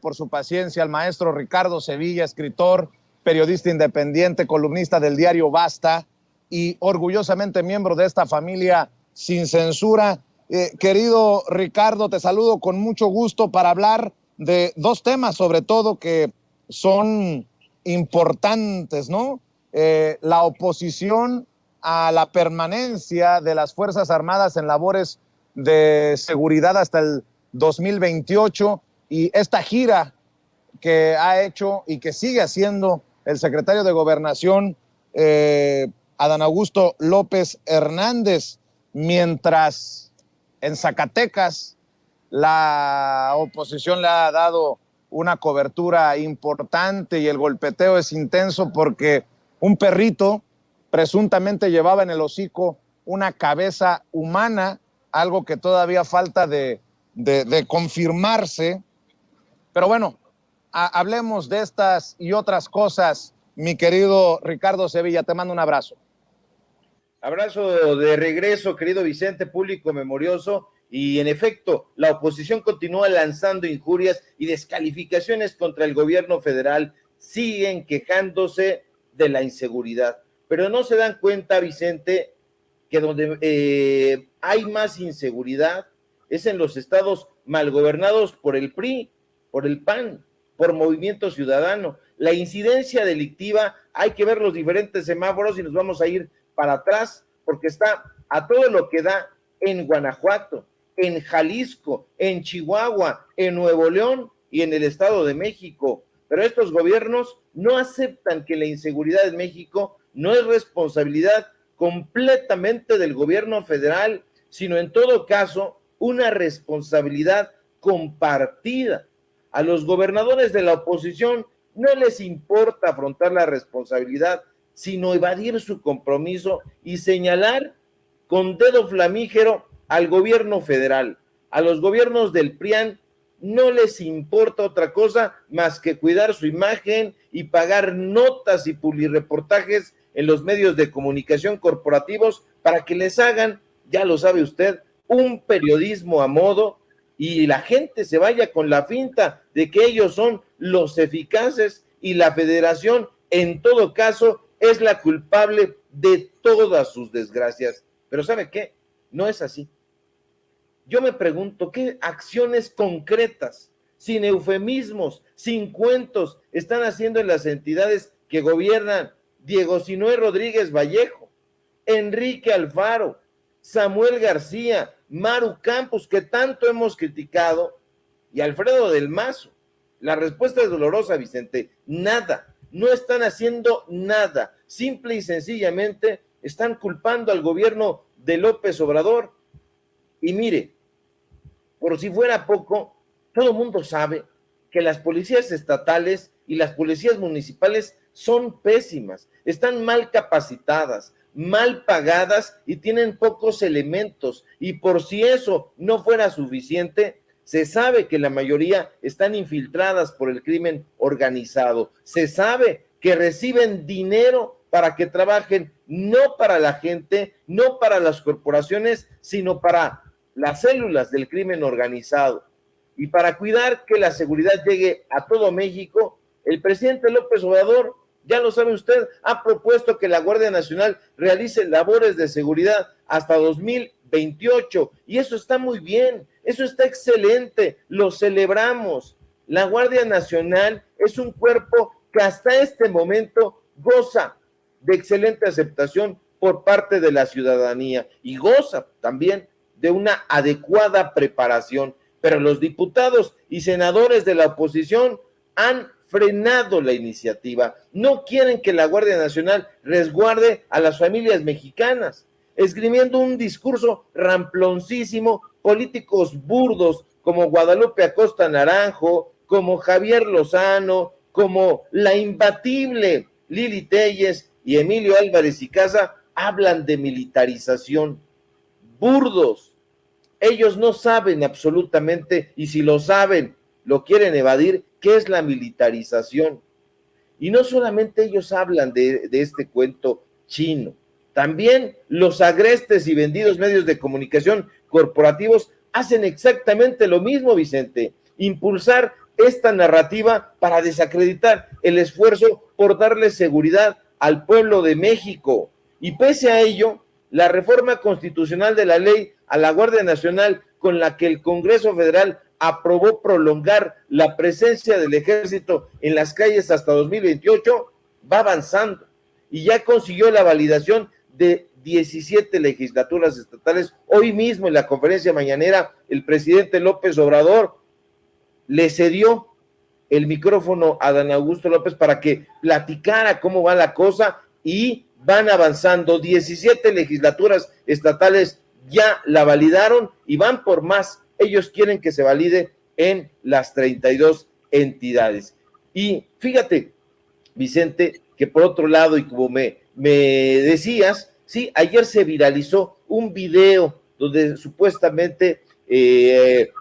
por su paciencia al maestro Ricardo Sevilla, escritor, periodista independiente, columnista del diario Basta y orgullosamente miembro de esta familia sin censura. Querido Ricardo, te saludo con mucho gusto para hablar de dos temas, sobre todo, que son importantes, ¿no? La oposición a la permanencia de las Fuerzas Armadas en labores de seguridad hasta el 2028 y esta gira que ha hecho y que sigue haciendo el secretario de Gobernación, Adán Augusto López Hernández, mientras en Zacatecas la oposición le ha dado una cobertura importante y el golpeteo es intenso porque un perrito presuntamente llevaba en el hocico una cabeza humana, algo que todavía falta de confirmarse. Pero bueno, hablemos de estas y otras cosas, mi querido Ricardo Sevilla, te mando un abrazo. Abrazo de regreso, querido Vicente, público memorioso, y en efecto, la oposición continúa lanzando injurias y descalificaciones contra el gobierno federal, siguen quejándose de la inseguridad, pero no se dan cuenta, Vicente, que donde hay más inseguridad es en los estados mal gobernados por el PRI, por el PAN, por Movimiento Ciudadano. La incidencia delictiva, hay que ver los diferentes semáforos y nos vamos a ir para atrás, porque está a todo lo que da en Guanajuato, en Jalisco, en Chihuahua, en Nuevo León y en el Estado de México. Pero estos gobiernos no aceptan que la inseguridad en México no es responsabilidad completamente del gobierno federal, sino en todo caso una responsabilidad compartida. A los gobernadores de la oposición no les importa afrontar la responsabilidad, sino evadir su compromiso y señalar con dedo flamígero al gobierno federal. A los gobiernos del PRIAN no les importa otra cosa más que cuidar su imagen y pagar notas y publireportajes en los medios de comunicación corporativos para que les hagan, ya lo sabe usted, un periodismo a modo y la gente se vaya con la finta de que ellos son los eficaces y la federación, en todo caso, es la culpable de todas sus desgracias. Pero ¿sabe qué? No es así. Yo me pregunto, ¿qué acciones concretas, sin eufemismos, sin cuentos, están haciendo en las entidades que gobiernan Diego Sinue Rodríguez Vallejo, Enrique Alfaro, Samuel García, Maru Campos, que tanto hemos criticado, y Alfredo del Mazo? La respuesta es dolorosa, Vicente. Nada. No están haciendo nada. Simple y sencillamente están culpando al gobierno de López Obrador. Y mire, por si fuera poco, todo el mundo sabe que las policías estatales y las policías municipales son pésimas, están mal capacitadas, mal pagadas y tienen pocos elementos. Y por si eso no fuera suficiente, se sabe que la mayoría están infiltradas por el crimen organizado. Se sabe que reciben dinero para que trabajen no para la gente, no para las corporaciones, sino para las células del crimen organizado. Y para cuidar que la seguridad llegue a todo México, el presidente López Obrador, ya lo sabe usted, ha propuesto que la Guardia Nacional realice labores de seguridad hasta 2028, y eso está muy bien, eso está excelente, lo celebramos. La Guardia Nacional es un cuerpo que hasta este momento goza de excelente aceptación por parte de la ciudadanía y goza también de una adecuada preparación, pero los diputados y senadores de la oposición han frenado la iniciativa, no quieren que la Guardia Nacional resguarde a las familias mexicanas, esgrimiendo un discurso ramploncísimo, políticos burdos como Guadalupe Acosta Naranjo, como Javier Lozano, como la imbatible Lili Téllez y Emilio Álvarez y Casa, hablan de militarización. Burdos, ellos no saben absolutamente, y si lo saben, lo quieren evadir, qué es la militarización. Y no solamente ellos hablan de este cuento chino, también los agrestes y vendidos medios de comunicación corporativos hacen exactamente lo mismo, Vicente, impulsar esta narrativa para desacreditar el esfuerzo por darle seguridad al pueblo de México. Y pese a ello, la reforma constitucional de la ley a la Guardia Nacional, con la que el Congreso Federal aprobó prolongar la presencia del ejército en las calles hasta 2028, va avanzando y ya consiguió la validación de 17 legislaturas estatales. Hoy mismo en la conferencia mañanera, el presidente López Obrador le cedió el micrófono a Dan Augusto López para que platicara cómo va la cosa, y van avanzando. 17 legislaturas estatales ya la validaron y van por más. Ellos quieren que se valide en las 32 entidades. Y fíjate, Vicente, que por otro lado, y como me decías, sí, ayer se viralizó un video donde supuestamente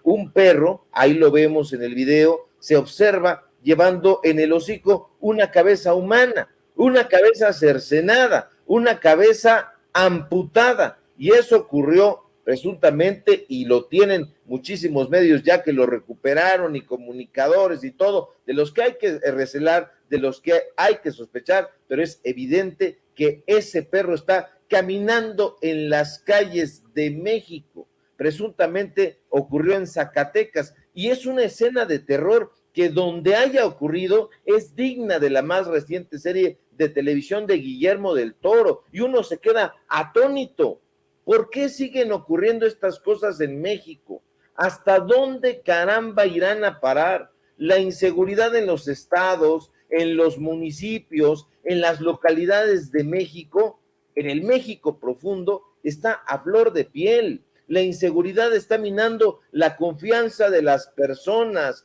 un perro, ahí lo vemos en el video, se observa llevando en el hocico una cabeza humana, una cabeza cercenada, una cabeza amputada, y eso ocurrió presuntamente, y lo tienen muchísimos medios ya que lo recuperaron, y comunicadores y todo, de los que hay que recelar, de los que hay que sospechar, pero es evidente que ese perro está caminando en las calles de México. Presuntamente ocurrió en Zacatecas, y es una escena de terror que donde haya ocurrido es digna de la más reciente serie de televisión de Guillermo del Toro, y uno se queda atónito. ¿Por qué siguen ocurriendo estas cosas en México? ¿Hasta dónde caramba irán a parar? La inseguridad en los estados, en los municipios, en las localidades de México, en el México profundo, está a flor de piel. La inseguridad está minando la confianza de las personas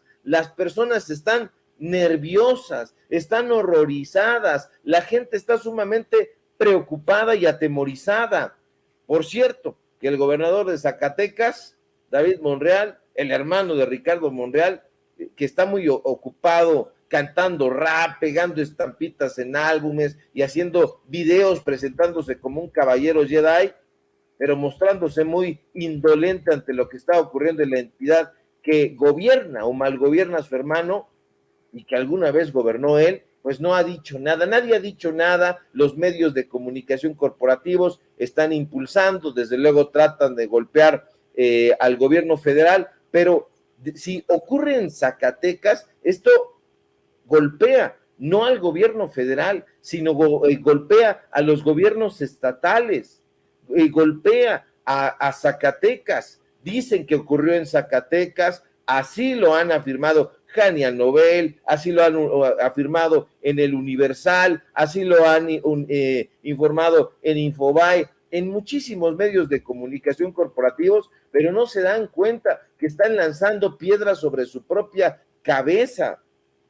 están nerviosas, están horrorizadas, la gente está sumamente preocupada y atemorizada. Por cierto, que el gobernador de Zacatecas, David Monreal, el hermano de Ricardo Monreal, que está muy ocupado cantando rap, pegando estampitas en álbumes y haciendo videos presentándose como un caballero Jedi, pero mostrándose muy indolente ante lo que está ocurriendo en la entidad que gobierna o malgobierna a su hermano y que alguna vez gobernó él, pues no ha dicho nada, nadie ha dicho nada. Los medios de comunicación corporativos están impulsando, desde luego tratan de golpear al gobierno federal, pero si ocurre en Zacatecas, esto golpea no al gobierno federal, sino golpea a los gobiernos estatales, golpea a Zacatecas. Dicen que ocurrió en Zacatecas, así lo han afirmado Haniel Novel, así lo han afirmado en el Universal, así lo han informado en Infobae, en muchísimos medios de comunicación corporativos, pero no se dan cuenta que están lanzando piedras sobre su propia cabeza,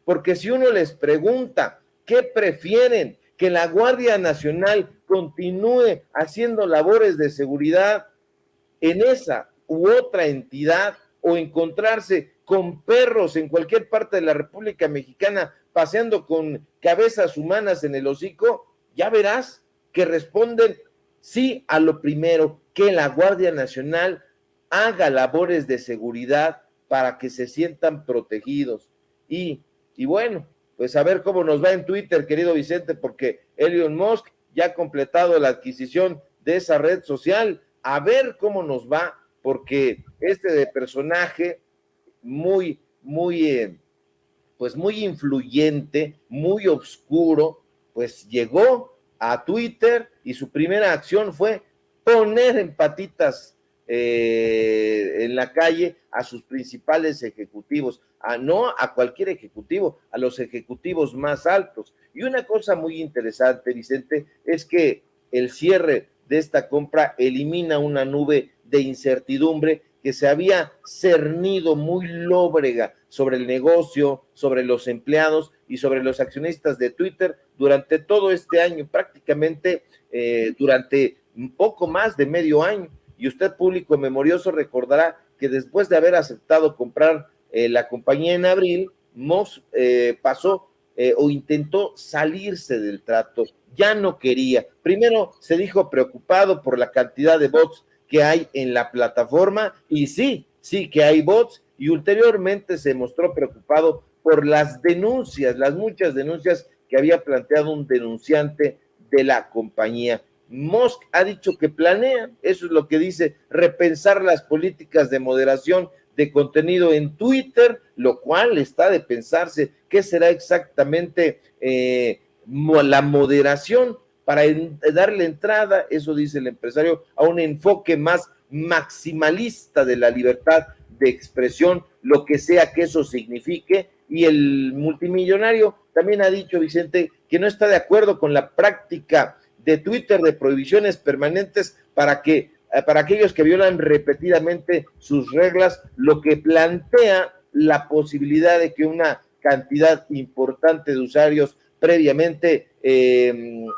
porque si uno les pregunta, ¿qué prefieren? ¿Que la Guardia Nacional continúe haciendo labores de seguridad en esa u otra entidad, o encontrarse con perros en cualquier parte de la República Mexicana paseando con cabezas humanas en el hocico? ya verás que responden sí a lo primero, que la Guardia Nacional haga labores de seguridad para que se sientan protegidos. Y bueno, pues a ver cómo nos va en Twitter, querido Vicente, porque Elon Musk ya ha completado la adquisición de esa red social. A ver cómo nos va, porque este de personaje muy influyente, muy oscuro, pues llegó a Twitter y su primera acción fue poner en patitas en la calle a sus principales ejecutivos, no a cualquier ejecutivo, a los ejecutivos más altos. Y una cosa muy interesante, Vicente, es que el cierre de esta compra elimina una nube de incertidumbre que se había cernido muy lóbrega sobre el negocio, sobre los empleados y sobre los accionistas de Twitter durante todo este año, prácticamente durante un poco más de medio año. Y usted, público memorioso, recordará que después de haber aceptado comprar la compañía en abril, Musk pasó o intentó salirse del trato, ya no quería. Primero se dijo preocupado por la cantidad de bots que hay en la plataforma, y sí que hay bots, y ulteriormente se mostró preocupado por las denuncias, las muchas denuncias que había planteado un denunciante de la compañía. Musk ha dicho que planea, eso es lo que dice, repensar las políticas de moderación de contenido en Twitter, lo cual está de pensarse qué será exactamente la moderación para darle entrada, eso dice el empresario, a un enfoque más maximalista de la libertad de expresión, lo que sea que eso signifique. Y el multimillonario también ha dicho, Vicente, que no está de acuerdo con la práctica de Twitter de prohibiciones permanentes para aquellos que violan repetidamente sus reglas, lo que plantea la posibilidad de que una cantidad importante de usuarios previamente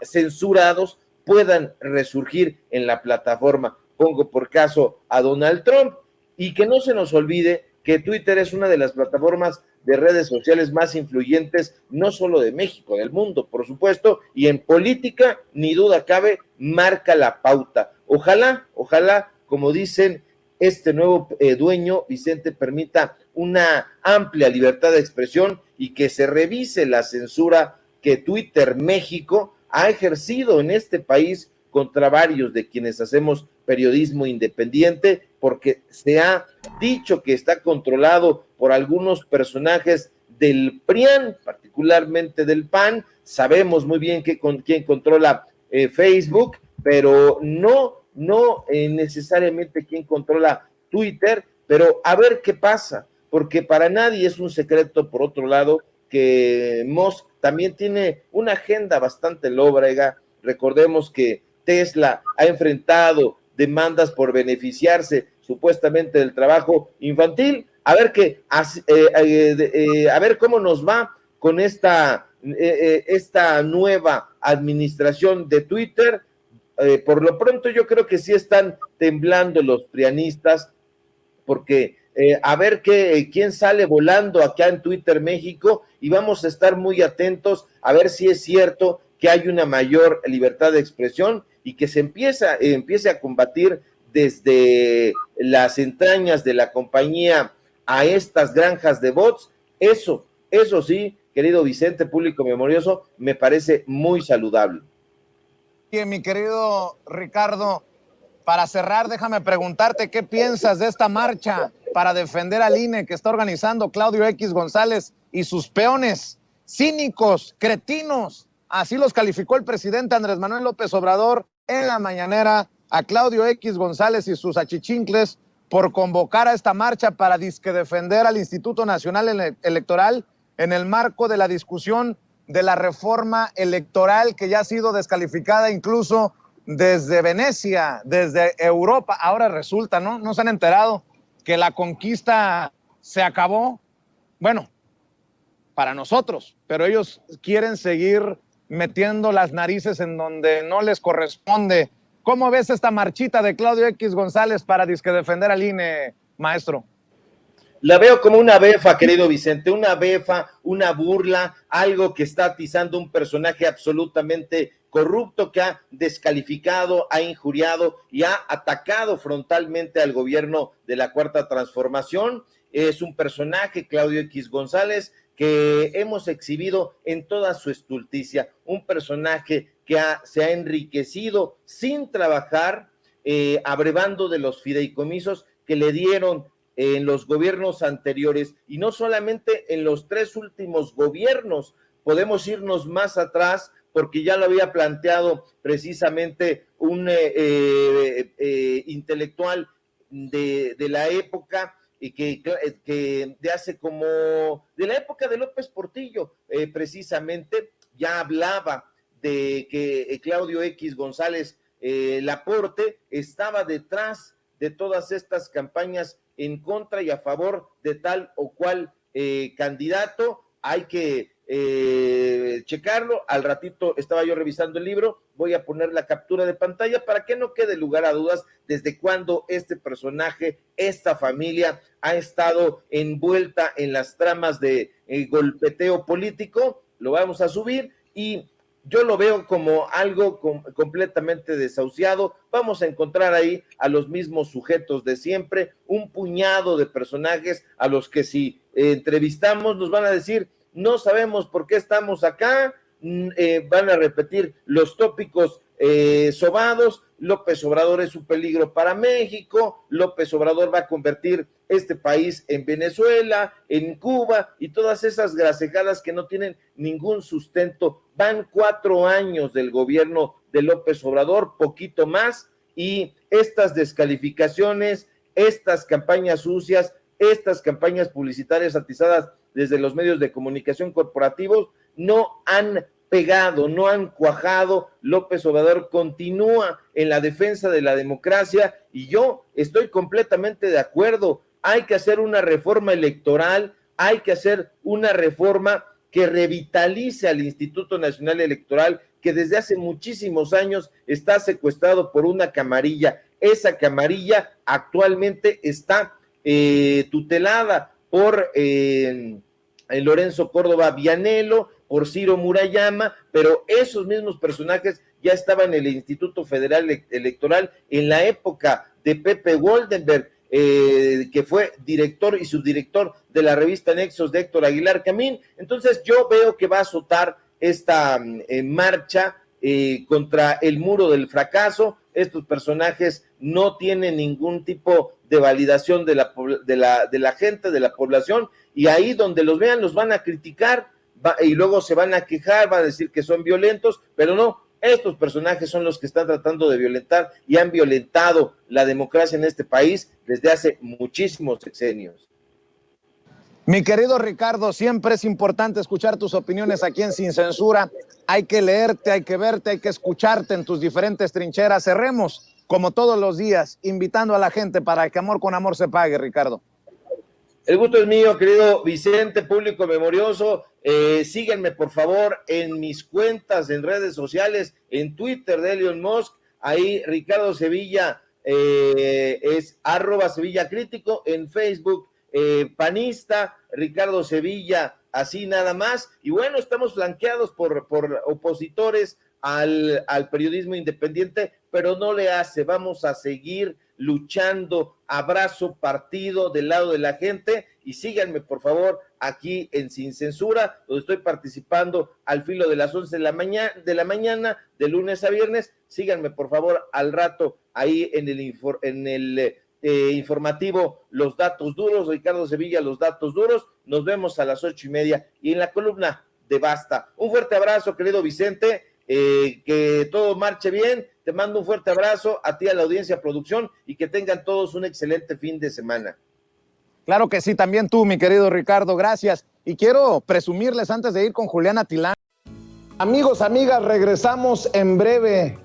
censurados puedan resurgir en la plataforma. Pongo por caso a Donald Trump, y que no se nos olvide que Twitter es una de las plataformas de redes sociales más influyentes, no solo de México, del mundo, por supuesto, y en política, ni duda cabe, marca la pauta. Ojalá, como dicen, este nuevo dueño, Vicente, permita una amplia libertad de expresión y que se revise la censura que Twitter México ha ejercido en este país contra varios de quienes hacemos periodismo independiente, porque se ha dicho que está controlado por algunos personajes del PRIAN, particularmente del PAN. Sabemos muy bien quién controla Facebook, pero no necesariamente quién controla Twitter, pero a ver qué pasa, porque para nadie es un secreto, por otro lado, que Musk también tiene una agenda bastante lóbrega. Recordemos que Tesla ha enfrentado demandas por beneficiarse supuestamente del trabajo infantil. A ver cómo nos va con esta nueva administración de Twitter. Por lo pronto yo creo que sí están temblando los prianistas, porque a ver quién sale volando acá en Twitter México, y vamos a estar muy atentos a ver si es cierto que hay una mayor libertad de expresión y que se empiece a combatir desde las entrañas de la compañía a estas granjas de bots. Eso sí, querido Vicente, público memorioso, me parece muy saludable. Bien, mi querido Ricardo, para cerrar, déjame preguntarte qué piensas de esta marcha para defender al INE que está organizando Claudio X González y sus peones, cínicos, cretinos. Así los calificó el presidente Andrés Manuel López Obrador en la mañanera a Claudio X González y sus achichincles por convocar a esta marcha para disque defender al Instituto Nacional Electoral en el marco de la discusión de la reforma electoral que ya ha sido descalificada incluso desde Venecia, desde Europa. Ahora resulta, ¿no? No se han enterado que la conquista se acabó. Bueno, para nosotros, pero ellos quieren seguir metiendo las narices en donde no les corresponde. ¿Cómo ves esta marchita de Claudio X González para disque defender al INE, maestro? La veo como una befa, querido Vicente, una befa, una burla, algo que está atizando un personaje absolutamente corrupto que ha descalificado, ha injuriado y ha atacado frontalmente al gobierno de la Cuarta Transformación. Es un personaje, Claudio X González, que hemos exhibido en toda su estulticia, un personaje que se ha enriquecido sin trabajar, abrevando de los fideicomisos que le dieron en los gobiernos anteriores, y no solamente en los 3 últimos gobiernos, podemos irnos más atrás, porque ya lo había planteado precisamente un intelectual de la época, y que de hace como, de la época de López Portillo, precisamente, ya hablaba de que Claudio X González Laporte estaba detrás de todas estas campañas en contra y a favor de tal o cual candidato. Hay que checarlo. Al ratito estaba yo revisando el libro, voy a poner la captura de pantalla para que no quede lugar a dudas desde cuándo este personaje, esta familia ha estado envuelta en las tramas de golpeteo político. Lo vamos a subir y yo lo veo como algo completamente desahuciado. Vamos a encontrar ahí a los mismos sujetos de siempre, un puñado de personajes a los que si entrevistamos nos van a decir: no sabemos por qué estamos acá, van a repetir los tópicos sobados. López Obrador es un peligro para México, López Obrador va a convertir este país en Venezuela, en Cuba, y todas esas grasejadas que no tienen ningún sustento. Van 4 años del gobierno de López Obrador, poquito más, y estas descalificaciones, estas campañas sucias, estas campañas publicitarias atizadas desde los medios de comunicación corporativos no han pegado, no han cuajado. López Obrador continúa en la defensa de la democracia y yo estoy completamente de acuerdo. Hay que hacer una reforma electoral, hay que hacer una reforma que revitalice al Instituto Nacional Electoral, que desde hace muchísimos años está secuestrado por una camarilla. Esa camarilla actualmente está tutelada por Lorenzo Córdoba Vianello, por Ciro Murayama, pero esos mismos personajes ya estaban en el Instituto Federal Electoral en la época de Pepe Goldenberg, que fue director y subdirector de la revista Nexos de Héctor Aguilar Camín. Entonces yo veo que va a azotar esta marcha contra el muro del fracaso. Estos personajes no tienen ningún tipo de validación de la gente, de la población, y ahí donde los vean los van a criticar, y luego se van a quejar, van a decir que son violentos, pero no, estos personajes son los que están tratando de violentar y han violentado la democracia en este país desde hace muchísimos sexenios. Mi querido Ricardo, siempre es importante escuchar tus opiniones aquí en Sin Censura. Hay que leerte, hay que verte, hay que escucharte en tus diferentes trincheras. Cerremos, como todos los días, invitando a la gente para que amor con amor se pague, Ricardo. El gusto es mío, querido Vicente, público memorioso. Síguenme, por favor, en mis cuentas en redes sociales, en Twitter de Elon Musk. Ahí Ricardo Sevilla es @Sevilla Crítico, en Facebook panista, Ricardo Sevilla, así nada más. Y bueno, estamos flanqueados por opositores al periodismo independiente, pero no le hace. Vamos a seguir luchando, abrazo partido del lado de la gente, y síganme por favor aquí en Sin Censura, donde estoy participando al filo de las 11 de la mañana, de lunes a viernes. Síganme por favor al rato ahí en el informativo Los Datos Duros, Ricardo Sevilla, Los Datos Duros. Nos vemos a las 8:30 y en la columna de Basta. Un fuerte abrazo, querido Vicente, que todo marche bien. Te mando un fuerte abrazo a ti, a la audiencia, producción, y que tengan todos un excelente fin de semana. Claro que sí, también tú, mi querido Ricardo, gracias. Y quiero presumirles antes de ir con Julián Atilán. Amigos, amigas, regresamos en breve,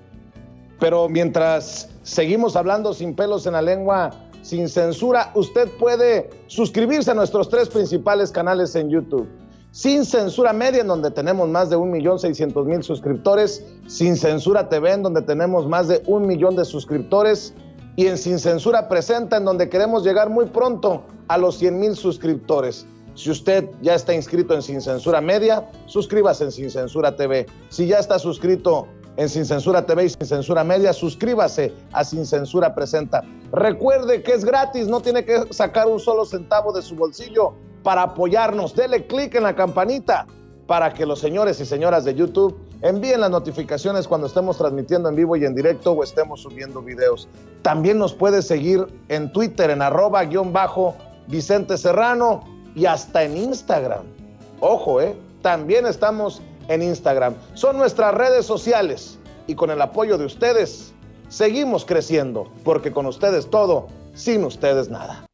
pero mientras seguimos hablando sin pelos en la lengua, sin censura, usted puede suscribirse a nuestros 3 principales canales en YouTube. Sin Censura Media, en donde tenemos más de 1,600,000 suscriptores, Sin Censura TV, en donde tenemos más de 1 millón de suscriptores, y en Sin Censura Presenta, en donde queremos llegar muy pronto a los 100,000 suscriptores. Si usted ya está inscrito en Sin Censura Media, suscríbase en Sin Censura TV. Si ya está suscrito en Sin Censura TV y Sin Censura Media. Suscríbase a Sin Censura Presenta. Recuerde que es gratis, no tiene que sacar un solo centavo de su bolsillo para apoyarnos. Dele clic en la campanita para que los señores y señoras de YouTube envíen las notificaciones cuando estemos transmitiendo en vivo y en directo o estemos subiendo videos. También nos puede seguir en Twitter en @Vicente Serrano y hasta en Instagram. Ojo, también estamos en Instagram. Son nuestras redes sociales y con el apoyo de ustedes seguimos creciendo, porque con ustedes todo, sin ustedes nada.